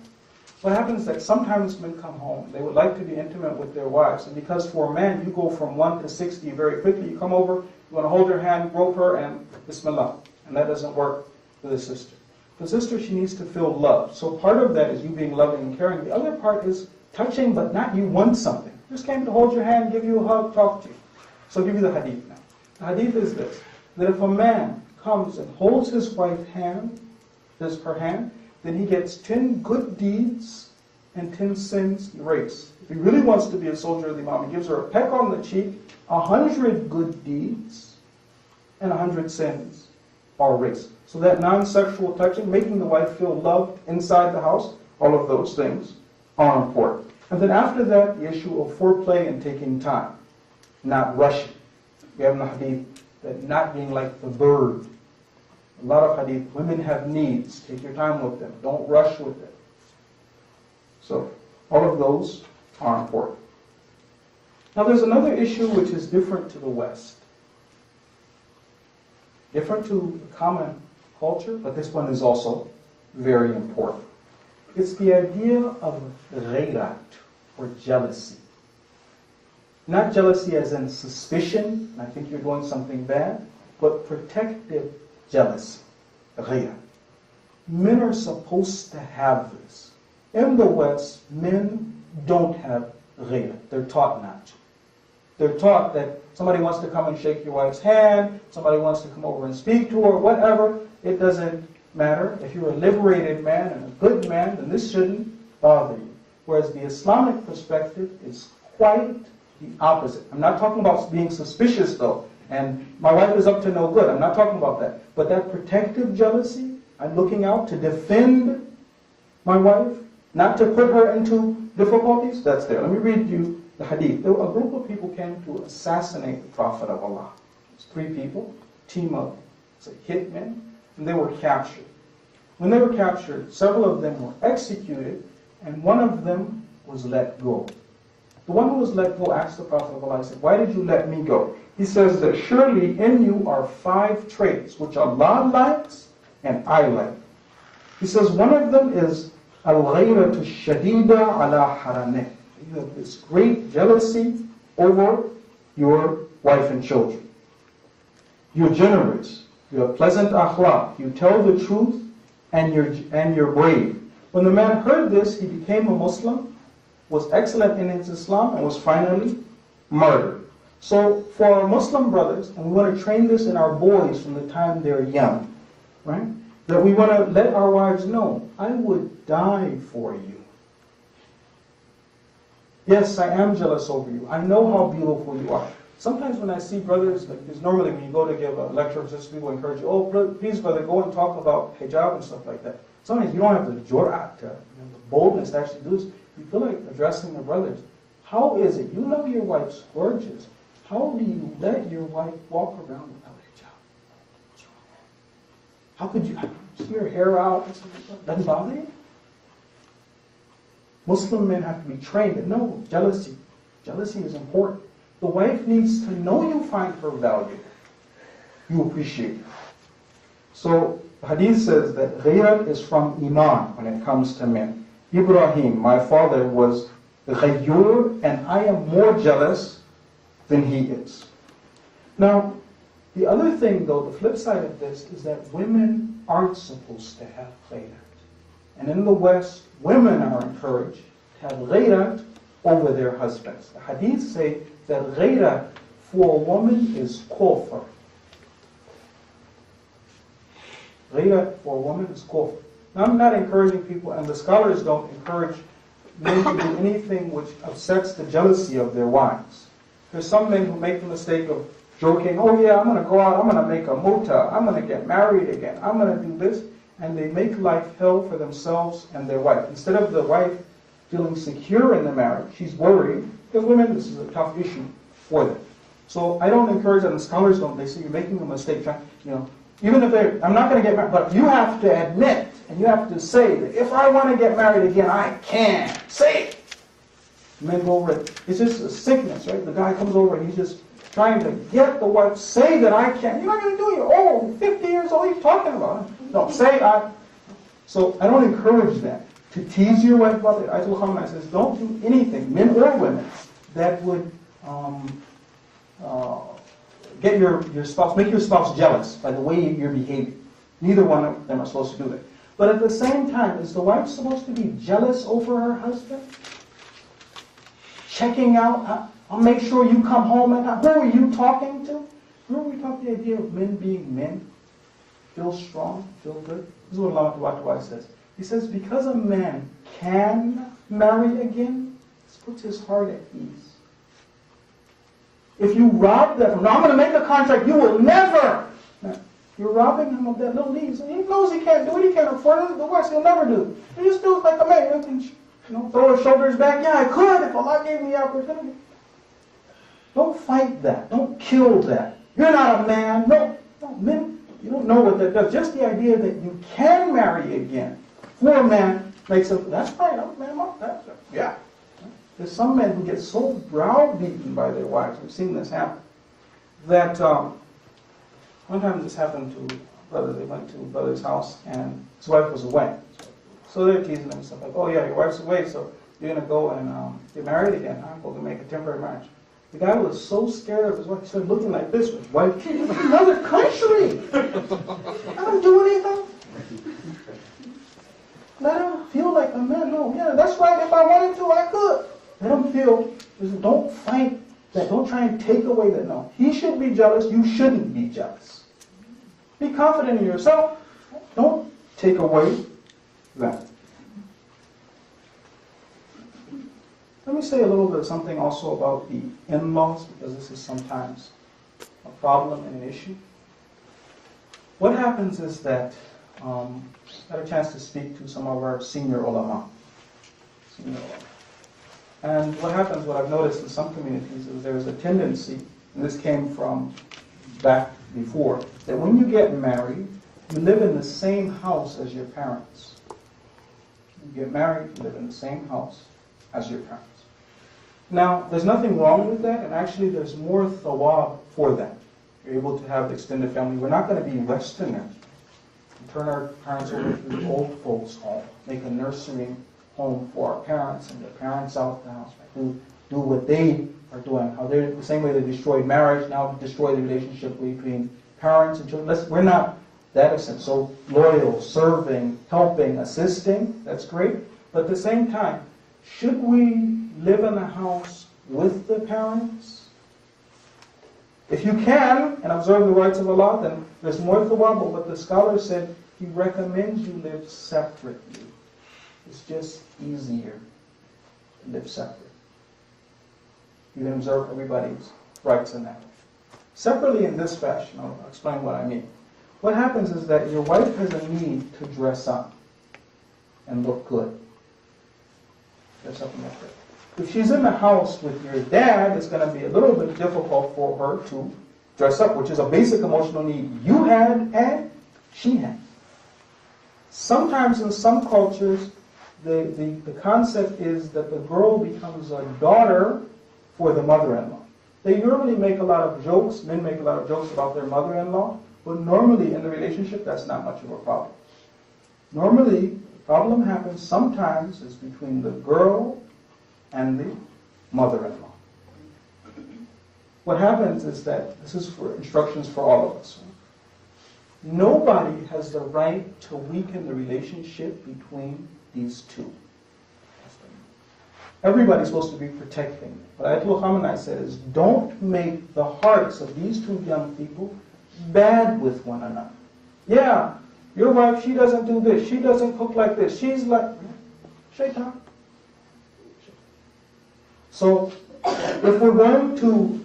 What happens is that sometimes men come home, they would like to be intimate with their wives, and because for a man you go from 1 to 60 very quickly, you come over You want to hold her hand, grope her, and Bismillah. And that doesn't work for the sister. The sister, she needs to feel loved. So part of that is you being loving and caring. The other part is touching, but not you want something. Just came to hold your hand, give you a hug, talk to you. So I'll give you the hadith now. The hadith is this, that if a man comes and holds his wife's hand, her hand, then he gets 10 good deeds and 10 sins erased. If he really wants to be a soldier of the Imam, he gives her a peck on the cheek, 100 good deeds and 100 sins are erased. So that non-sexual touching, making the wife feel loved inside the house, all of those things are important. And then after that, the issue of foreplay and taking time, not rushing. We have in the hadith that not being like the bird. A lot of hadith, women have needs. Take your time with them. Don't rush with them. So all of those are important. Now there's another issue which is different to the West. Different to the common culture, but this one is also very important. It's the idea of ghayrat, or jealousy. Not jealousy as in suspicion, I think you're doing something bad, but protective jealousy, ghayrat. Men are supposed to have this. In the West, men don't have ghayrat. They're taught not to. They're taught that somebody wants to come and shake your wife's hand, somebody wants to come over and speak to her, whatever. It doesn't matter. If you're a liberated man and a good man, then this shouldn't bother you. Whereas the Islamic perspective is quite the opposite. I'm not talking about being suspicious though, and my wife is up to no good. I'm not talking about that. But that protective jealousy, I'm looking out to defend my wife, not to put her into difficulties, that's there. Let me read you the hadith. A group of people came to assassinate the Prophet of Allah. It's 3 people, team of hitmen, and they were captured. When they were captured, several of them were executed, and one of them was let go. The one who was let go asked the Prophet of Allah, he said, "Why did you let me go?" He says that surely in you are 5 traits which Allah likes and I like. He says one of them is al-ghayratu shadida ala haramek. You have this great jealousy over your wife and children. You're generous. You have pleasant akhlaq. You tell the truth, and you're brave. When the man heard this, he became a Muslim, was excellent in his Islam, and was finally martyred. So for our Muslim brothers, and we want to train this in our boys from the time they're young, right? That we want to let our wives know, I would die for you. Yes, I am jealous over you. I know how beautiful you are. Sometimes when I see brothers, like because normally when you go to give a lecture, just people encourage you, oh, please, brother, go and talk about hijab and stuff like that. Sometimes you don't have the jur'at, the boldness to actually do this. You feel like addressing the brothers. How is it? You know your wife's gorgeous. How do you let your wife walk around without hijab? How could you see your hair out? Doesn't bother you? Muslim men have to be trained to know jealousy. Jealousy is important. The wife needs to know you find her valuable. You appreciate her. So the hadith says that ghayrat is from iman when it comes to men. Ibrahim, my father, was ghayyur, and I am more jealous than he is. Now, the other thing though, the flip side of this, is that women aren't supposed to have ghayrat. And in the West, women are encouraged to have ghayrat over their husbands. The hadiths say that ghayrat for a woman is kufr. Ghayrat for a woman is kufr. Now I'm not encouraging people, and the scholars don't encourage men to do anything which upsets the jealousy of their wives. There's some men who make the mistake of joking, oh yeah, I'm going to go out, I'm going to make a muta, I'm going to get married again, I'm going to do this. And they make life hell for themselves and their wife. Instead of the wife feeling secure in the marriage, she's worried. Because women, this is a tough issue for them. So I don't encourage them, and scholars don't. They say you're making a mistake. Even if I'm not going to get married, but you have to admit, and you have to say that if I want to get married again, I can. Say it. Men go over it. It's just a sickness, right? The guy comes over and he's just trying to get the wife, say that I can. You're not going to do it. You're old, 50 years old, what are you talking about? No, say I. So I don't encourage that. To tease your wife about it, Ayatul Khamna says, don't do anything, men or women, that would get your spouse, make your spouse jealous by the way you're behaving. Neither one of them are supposed to do that. But at the same time, is the wife supposed to be jealous over her husband? Checking out, I'll make sure you come home at time. Who are you talking to? Remember we talked the idea of men being men? Feel strong, feel good? This is what Allah Ta'ala says. He says, because a man can marry again, this puts his heart at ease. If you rob them, no, I'm going to make a contract, you will never. No, you're robbing him of that little ease. He knows he can't do it, he can't afford it, the worst he'll never do. He just do it like a man. Throw his shoulders back. Yeah, I could if Allah gave me the opportunity. Don't fight that. Don't kill that. You're not a man. No, men, you don't know what that does. Just the idea that you can marry again for a man makes it, that's right, I'm a man, that's right. Yeah. There's some men who get so browbeaten by their wives, we've seen this happen, that one time this happened to a brother. They went to a brother's house and his wife was away. So they're teasing him and stuff like, oh yeah, your wife's away, so you're going to go and get married again. I'm going to make a temporary marriage. The guy was so scared of his wife, he started looking like this with his wife. Another country! I don't do anything. Let him feel like a man. No, yeah, that's right. If I wanted to, I could. Let him feel. Don't fight that. Don't try and take away that. No. He should be jealous. You shouldn't be jealous. Be confident in yourself. Don't take away that. Let me say a little bit something also about the in-laws, because this is sometimes a problem and an issue. What happens is that I had a chance to speak to some of our senior ulama. And what happens, what I've noticed in some communities, is there's a tendency, and this came from back before, that when you get married, you live in the same house as your parents. You get married, you live in the same house as your parents. Now, there's nothing wrong with that, and actually there's more thawab for that. You're able to have the extended family. We're not going to be Westerners. Turn our parents over to the old folks' home, make a nursery home for our parents, and the parents out the house, right? Do what they are doing. How they're the same way they destroyed marriage, now destroy the relationship between parents and children. We're not that extent. So loyal, serving, helping, assisting, that's great. But at the same time, should we live in a house with the parents? If you can, and observe the rights of Allah, then there's more thawab. But the scholar said he recommends you live separately. It's just easier to live separate. You can observe everybody's rights in that way. Separately in this fashion, I'll explain what I mean. What happens is that your wife has a need to dress up and look good. Dress up and look good. If she's in the house with your dad, it's going to be a little bit difficult for her to dress up, which is a basic emotional need you had and she had. Sometimes in some cultures, the concept is that the girl becomes a daughter for the mother-in-law. They normally make a lot of jokes, men make a lot of jokes about their mother-in-law, but normally in the relationship, that's not much of a problem. Normally, the problem happens sometimes is between the girl and the mother-in-law. What happens is that, this is for instructions for all of us. Nobody has the right to weaken the relationship between these two. Everybody's supposed to be protecting. What Ayatollah Khamenei said is, don't make the hearts of these two young people bad with one another. Yeah, your wife, she doesn't do this, she doesn't cook like this, she's like, shaitan. So, if we're going to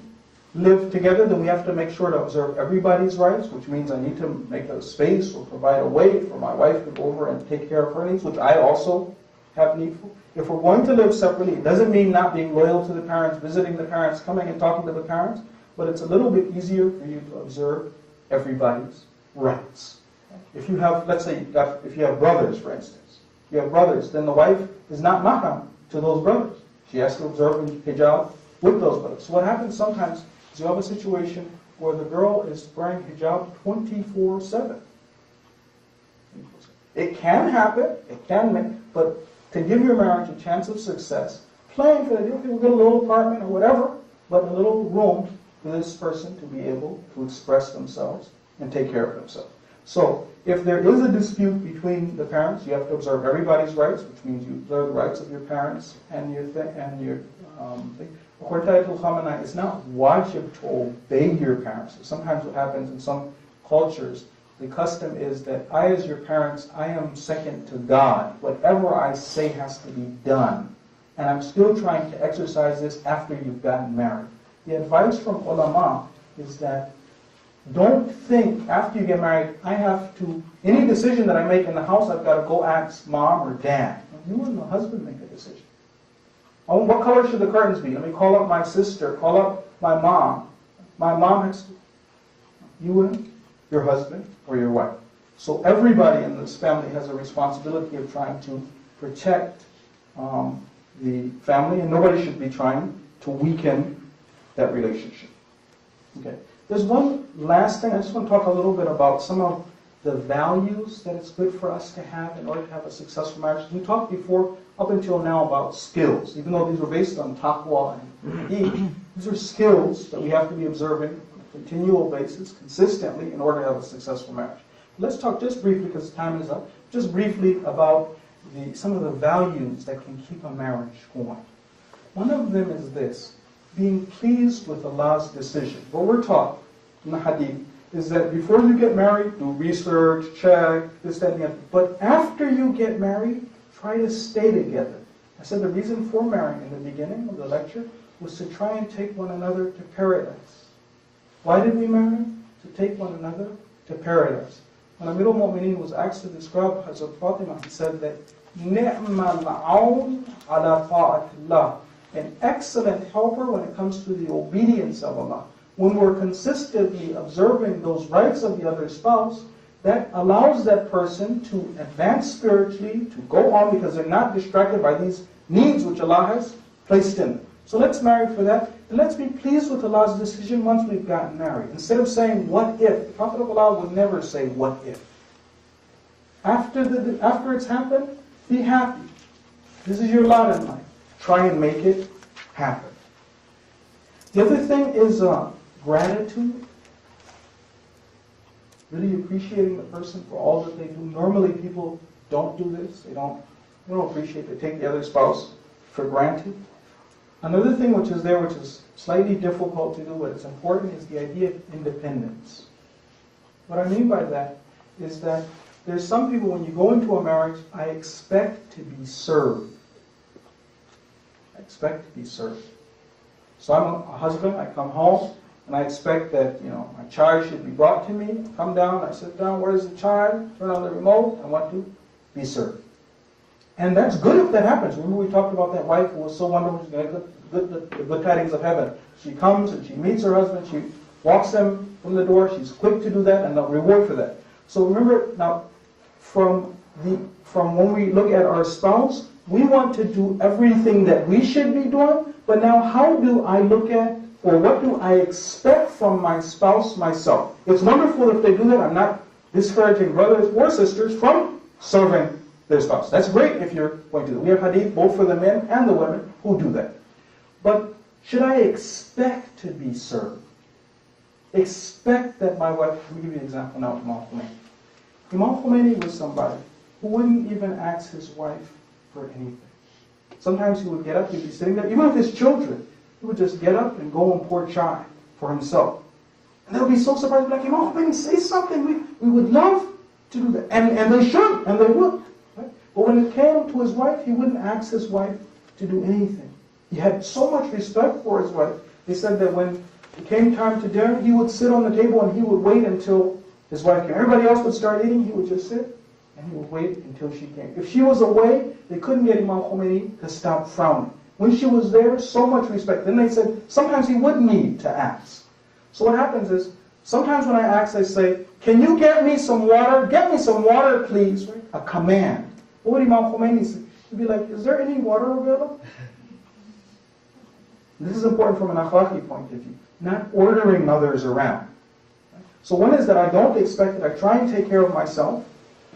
live together, then we have to make sure to observe everybody's rights, which means I need to make a space or provide a way for my wife to go over and take care of her needs, which I also have need for. If we're going to live separately, it doesn't mean not being loyal to the parents, visiting the parents, coming and talking to the parents, but it's a little bit easier for you to observe everybody's rights. If you have, let's say, if you have brothers, for instance, you have brothers, then the wife is not mahram to those brothers. She has to observe hijab with those brothers. So what happens sometimes is you have a situation where the girl is wearing hijab 24/7. It can happen, it can make, but to give your marriage a chance of success, playing for the, okay, we'll get a little apartment or whatever, but in a little room, for this person to be able to express themselves and take care of themselves. So, if there is a dispute between the parents, you have to observe everybody's rights, which means you observe the rights of your parents and your thing. According to Ayatollah Khamenei, it's not wajib to obey your parents. Sometimes what happens in some cultures, the custom is that I, as your parents, I am second to God. Whatever I say has to be done. And I'm still trying to exercise this after you've gotten married. The advice from ulama is that don't think after you get married, I have to, any decision that I make in the house, I've got to go ask mom or dad. You and the husband make a decision. Oh, what color should the curtains be? Let me call up my sister, call up my mom. My mom has to, you and your husband or your wife. So everybody in this family has a responsibility of trying to protect the family, and nobody should be trying to weaken that relationship. Okay. There's one last thing. I just want to talk a little bit about some of the values that it's good for us to have in order to have a successful marriage. We talked before, up until now, about skills. Even though these were based on taqwa and deed, these are skills that we have to be observing on a continual basis, consistently, in order to have a successful marriage. Let's talk just briefly, because time is up, just briefly about some of the values that can keep a marriage going. One of them is this: being pleased with Allah's decision. What we're taught in the hadith is that before you get married, do research, check, this, that, and the other. But after you get married, try to stay together. I said the reason for marrying in the beginning of the lecture was to try and take one another to paradise. Why did we marry? To take one another to paradise. When Amir al-Mu'mineen was asked to describe Hazrat Fatima, he said that ni'mal aun ala ta'atillah, an excellent helper when it comes to the obedience of Allah. When we're consistently observing those rights of the other spouse, that allows that person to advance spiritually, to go on, because they're not distracted by these needs which Allah has placed in them. So let's marry for that, and let's be pleased with Allah's decision once we've gotten married. Instead of saying, what if? The Prophet of Allah would never say, what if? After it's happened, be happy. This is your lot in life. Try and make it happen. The other thing is gratitude. Really appreciating the person for all that they do. Normally people don't do this. They don't appreciate. They take the other spouse for granted. Another thing which is there, which is slightly difficult to do, but it's important, is the idea of independence. What I mean by that is that there's some people, when you go into a marriage, I expect to be served. I expect to be served. So I'm a husband, I come home, and I expect that, my child should be brought to me. I come down, I sit down, where's the child? Turn on the remote, I want to be served. And that's good if that happens. Remember we talked about that wife who was so wonderful, she's going to get the good tidings of heaven. She comes and she meets her husband, she walks him from the door, she's quick to do that, and the reward for that. So remember, now, from when we look at our spouse, we want to do everything that we should be doing, but now how do I look at, or what do I expect from my spouse myself? It's wonderful if they do that. I'm not discouraging brothers or sisters from serving their spouse. That's great if you're going to do that. We have hadith both for the men and the women who do that. But should I expect to be served? Expect that my wife, let me give you an example now of Imam Khomeini. Imam Khomeini was somebody who wouldn't even ask his wife for anything. Sometimes he would get up, he'd be sitting there, even with his children, he would just get up and go and pour chai for himself. And they would be so surprised, like, Imam Khomeini, say something, we would love to do that. And they should, and they would. Right? But when it came to his wife, he wouldn't ask his wife to do anything. He had so much respect for his wife. They said that when it came time to dinner, he would sit on the table and he would wait until his wife came. Everybody else would start eating, he would just sit and he would wait until she came. If she was away, they couldn't get Imam Khomeini to stop frowning. When she was there, so much respect. Then they said, sometimes he would need to ask. So what happens is, sometimes when I ask, I say, can you get me some water? Get me some water, please. Right? A command. What would Imam Khomeini say? He'd be like, is there any water available? This is important from an akhlaqi point of view. Not ordering others around. So one is that I don't expect it. I try and take care of myself.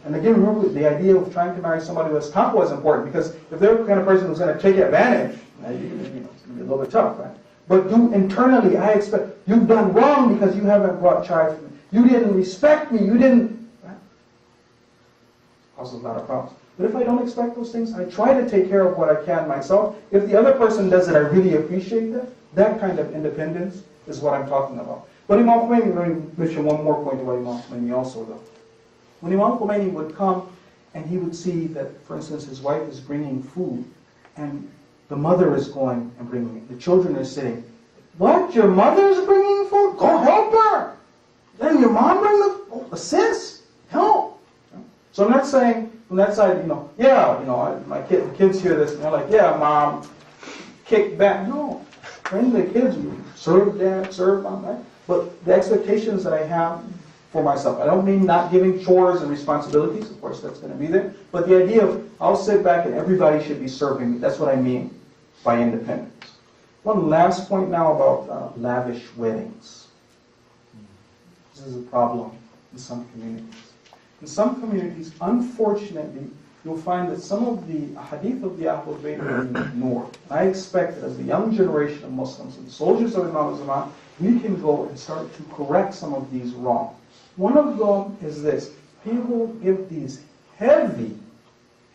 And again, remember the idea of trying to marry somebody who has taqwa is important, because if they're the kind of person who's going to take advantage, it's going to be a little bit tough, right? But you internally, I expect, you've done wrong because you haven't brought chai for me. You didn't respect me, you didn't, right? Causes a lot of problems. But if I don't expect those things, I try to take care of what I can myself. If the other person does it, I really appreciate that. That kind of independence is what I'm talking about. But Imam Khomeini, let me mention one more point about Imam Khomeini also though. When Imam Khomeini would come and he would see that, for instance, his wife is bringing food and the mother is going and bringing it. The children are sitting. What? Your mother's bringing food? Go help her. Then your mom bring the assist? Help. So I'm not saying from that side, my kids hear this and they're like, yeah, mom, kick back. No. Bring the kids, serve dad, serve mom, right? But the expectations that I have for myself, I don't mean not giving chores and responsibilities, of course that's going to be there, but the idea of I'll sit back and everybody should be serving me, that's what I mean by independence. One last point now about lavish weddings. This is a problem in some communities. In some communities, unfortunately, you'll find that some of the hadith of the Ahlul Bayt are being ignored. And I expect that as the young generation of Muslims and the soldiers of Imam Zaman, we can go and start to correct some of these wrongs. One of them is this. People give these heavy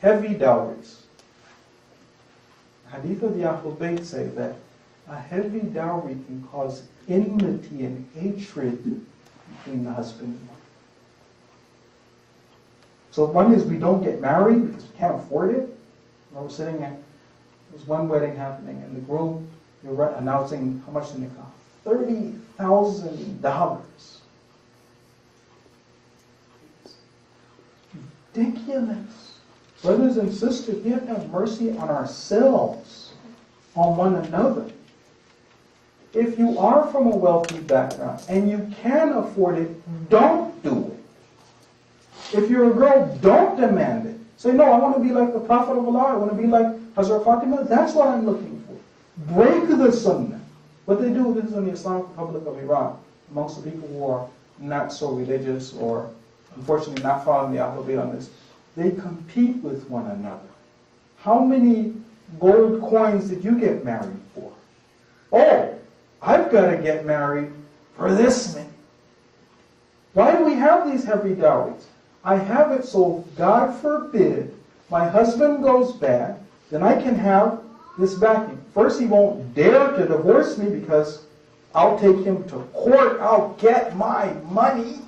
dowries. Hadith of the Ahlul Bayt say that a heavy dowry can cause enmity and hatred between the husband and wife. So one is we don't get married because we can't afford it. I was sitting there, there's one wedding happening, and the groom, you're announcing how much the nikah. $30,000. Ridiculous. Brothers and sisters, we have to have mercy on ourselves, on one another. If you are from a wealthy background and you can afford it, don't do it. If you're a girl, don't demand it. Say, no, I want to be like the Prophet of Allah. I want to be like Hazrat Fatima. That's what I'm looking for. Break the sunnah. What they do, this is in the Islamic Republic of Iran, amongst the people who are not so religious or unfortunately not following the Ahlul Bayt on this, they compete with one another. How many gold coins did you get married for? Oh, I've got to get married for this many. Why do we have these heavy dowries? I have it so, God forbid, my husband goes bad, then I can have this backing. First, he won't dare to divorce me because I'll take him to court, I'll get my money.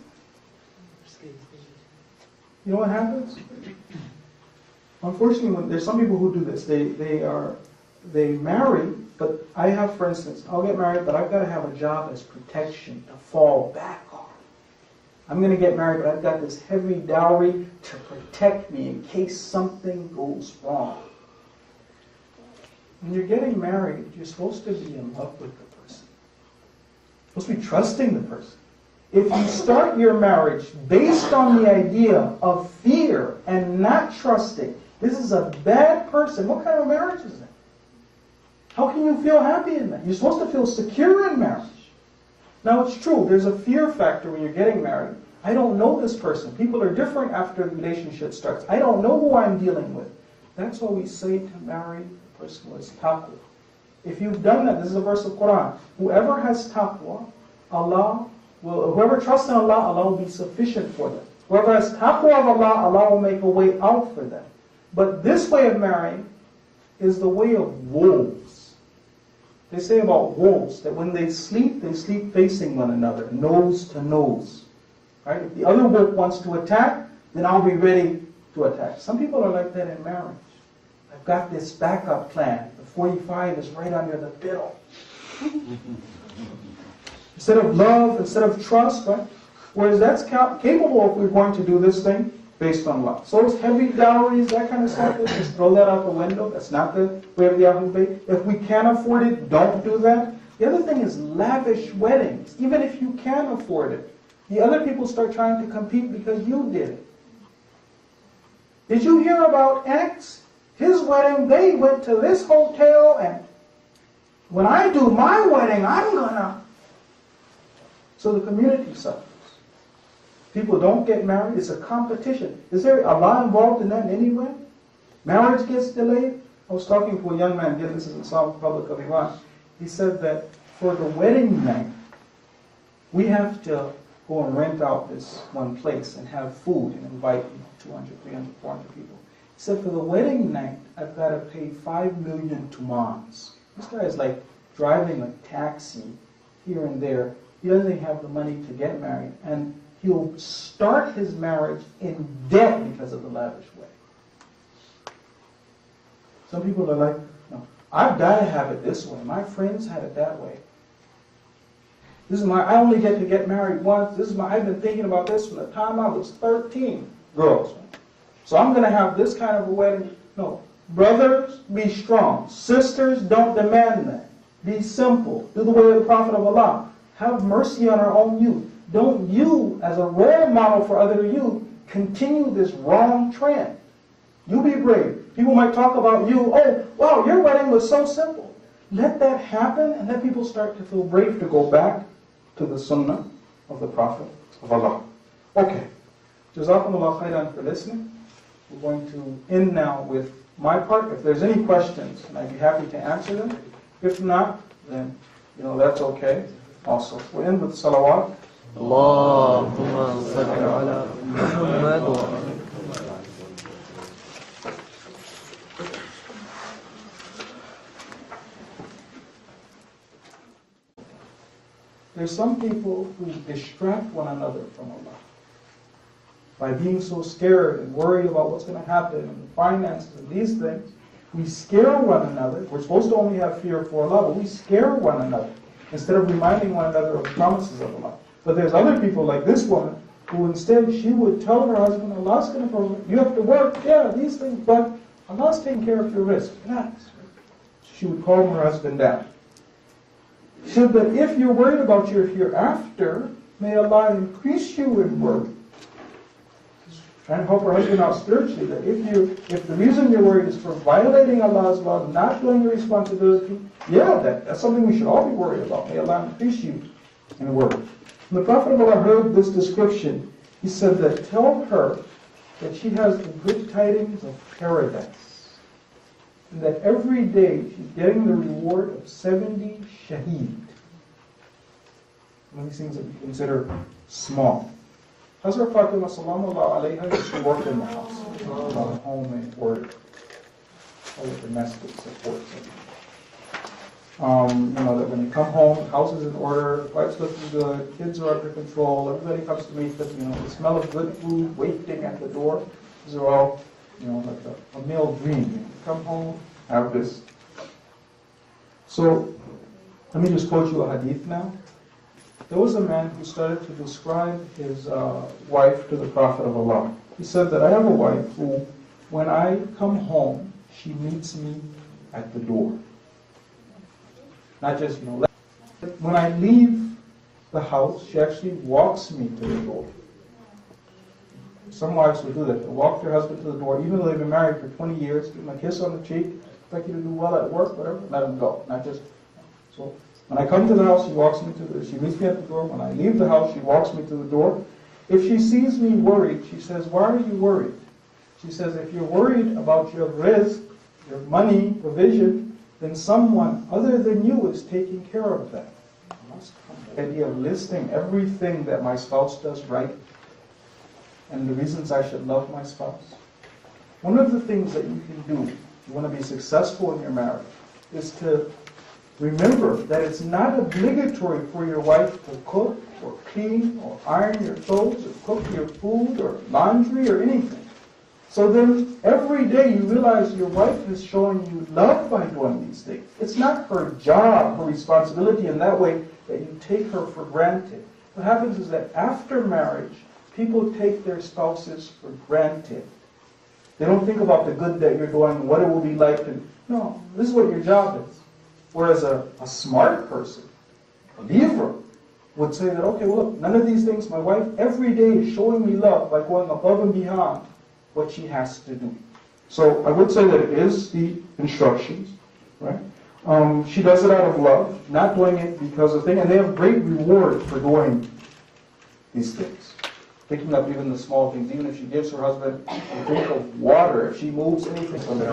You know what happens? Unfortunately, there's some people who do this. They marry, but I have, for instance, I'll get married, but I've got to have a job as protection to fall back on. I'm going to get married, but I've got this heavy dowry to protect me in case something goes wrong. When you're getting married, you're supposed to be in love with the person. You're supposed to be trusting the person. If you start your marriage based on the idea of fear and not trusting, this is a bad person. What kind of marriage is that? How can you feel happy in that? You're supposed to feel secure in marriage. Now it's true, there's a fear factor when you're getting married. I don't know this person. People are different after the relationship starts. I don't know who I'm dealing with. That's why we say to marry the person who has taqwa. If you've done that, this is a verse of Quran. Whoever has taqwa, whoever trusts in Allah, Allah will be sufficient for them. Whoever has taqwa of Allah, Allah will make a way out for them. But this way of marrying is the way of wolves. They say about wolves that when they sleep facing one another, nose to nose. Right? If the other wolf wants to attack, then I'll be ready to attack. Some people are like that in marriage. I've got this backup plan. The 45 is right under the middle. Instead of love, instead of trust, right? Whereas that's capable if we're going to do this thing based on love. So it's heavy dowries, that kind of stuff, just throw that out the window. That's not the way of the Ahlul Bayt. If we can afford it, don't do that. The other thing is lavish weddings. Even if you can afford it, the other people start trying to compete because you did it. Did you hear about X? His wedding, they went to this hotel, and when I do my wedding, I'm gonna... So the community suffers. People don't get married. It's a competition. Is there Allah involved in that in any way? Marriage gets delayed. I was talking to a young man, again, this is in the Islamic Republic of Iran. he said that for the wedding night, we have to go and rent out this one place and have food and invite 200, 300, 400 people. He said for the wedding night, I've got to pay 5 million tumans. This guy is like driving a taxi here and there. He doesn't have the money to get married, and he'll start his marriage in debt because of the lavish way. Some people are like, no, I've got to have it this way. My friends had it that way. I only get to get married once. I've been thinking about this from the time I was 13. Girls. So I'm going to have this kind of a wedding. No. Brothers, be strong. Sisters, don't demand that. Be simple. Do the way of the Prophet of Allah. Have mercy on our own youth. Don't you, as a role model for other youth, continue this wrong trend. You be brave. People might talk about you. Oh, wow, your wedding was so simple. Let that happen and let people start to feel brave to go back to the sunnah of the Prophet of Allah. Okay. Jazakumullah khairan for listening. We're going to end now with my part. If there's any questions, and I'd be happy to answer them. If not, then, that's okay. Also, we'll end with salawat. Allahumma salli ala Muhammad. There's some people who distract one another from Allah by being so scared and worried about what's going to happen and the finances and these things. We scare one another. We're supposed to only have fear for Allah, but we scare one another instead of reminding one another of the promises of Allah. But there's other people like this woman who instead she would tell her husband, Allah's going to provide. You have to work, yeah, these things, but Allah's taking care of your risk. Relax. She would calm her husband down. She said that if you're worried about your hereafter, may Allah increase you in worry. Trying to help her husband out spiritually, that if the reason you're worried is for violating Allah's law, not doing your responsibility, yeah, that's something we should all be worried about. May Allah increase you in worry. When the Prophet of Allah heard this description, he said that tell her that she has the good tidings of paradise, and that every day she's getting the reward of 70 shaheed. One of these things that we consider small. Hazrat Fatima sallallahu alayha used to work in the house, home and order, all the domestic support. That when you come home, the house is in order, the wife's looking good, kids are under control, everybody comes to meet them, the smell of good food waiting at the door. These are all, like a male dream. You come home, have this. So, let me just quote you a hadith now. There was a man who started to describe his wife to the Prophet of Allah. He said that I have a wife who, when I come home, she meets me at the door. Not just, when I leave the house, she actually walks me to the door. Some wives will do that. They'll walk their husband to the door, even though they've been married for 20 years, give him a kiss on the cheek, expect you to do well at work, whatever, let him go. Not just, so. When I come to the house, she meets me at the door. When I leave the house, she walks me to the door. If she sees me worried, she says, why are you worried? She says, if you're worried about your rizq, your money, provision, then someone other than you is taking care of that. The idea of listing everything that my spouse does right and the reasons I should love my spouse. One of the things that you can do, if you want to be successful in your marriage, is to remember that it's not obligatory for your wife to cook or clean or iron your clothes or cook your food or laundry or anything. So then every day you realize your wife is showing you love by doing these things. It's not her job, her responsibility in that way that you take her for granted. What happens is that after marriage, people take their spouses for granted. They don't think about the good that you're doing, what it will be like. No, this is what your job is. Whereas a smart person, a believer, would say that, okay, well, look, none of these things, my wife every day is showing me love by going above and beyond what she has to do. So I would say that it is the instructions, right? She does it out of love, not doing it because of things, and they have great reward for doing these things. Picking up even the small things, even if she gives her husband a drink of water, if she moves anything from there.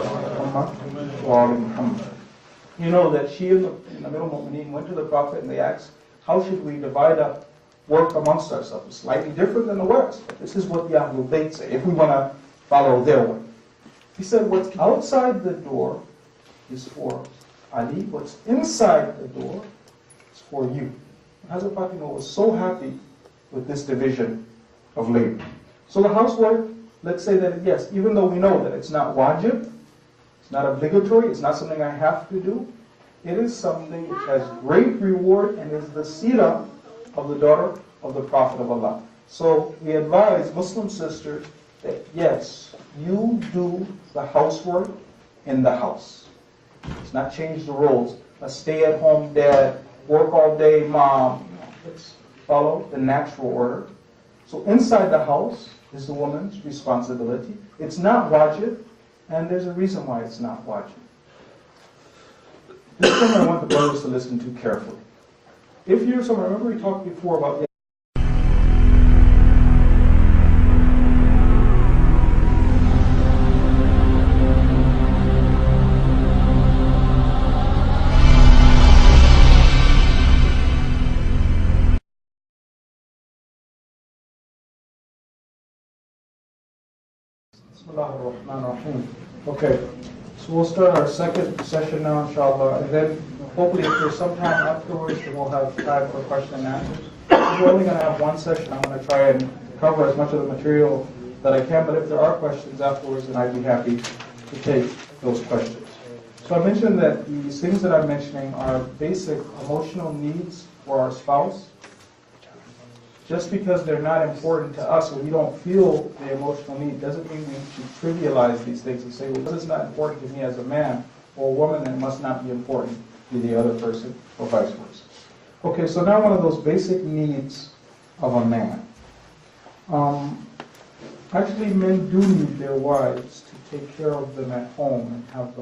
You know that she and the middle mu'mineen went to the Prophet and they asked, how should we divide up work amongst ourselves? It's slightly different than the West, but this is what the Ahlul Bayt say, if we want to follow their way. He said, what's outside the door is for Ali, what's inside the door is for you. And Hazrat Fatima was so happy with this division of labor. So the housework, let's say that yes, even though we know that it's not wajib, it's not obligatory, it's not something I have to do, it is something which has great reward and is the seerah of the daughter of the Prophet of Allah. So we advise Muslim sisters that yes, you do the housework in the house. Let's not change the roles. A stay-at-home dad, work all day mom. Let's follow the natural order. So inside the house is the woman's responsibility. It's not wajib, and there's a reason why it's not wajib. This is something I want the brothers to listen to carefully. If you're someone, remember we talked before about Okay, so we'll start our second session now, inshallah, and then hopefully if there's some time afterwards, then we'll have time for question and answers. We're only going to have one session. I'm going to try and cover as much of the material that I can, but if there are questions afterwards, then I'd be happy to take those questions. So I mentioned that these things that I'm mentioning are basic emotional needs for our spouse. Just because they're not important to us or we don't feel the emotional need doesn't mean we should trivialize these things and say, well, this is not important to me as a man or a woman, and it must not be important to the other person, or vice versa. Okay, so now one of those basic needs of a man. Actually, men do need their wives to take care of them at home and have them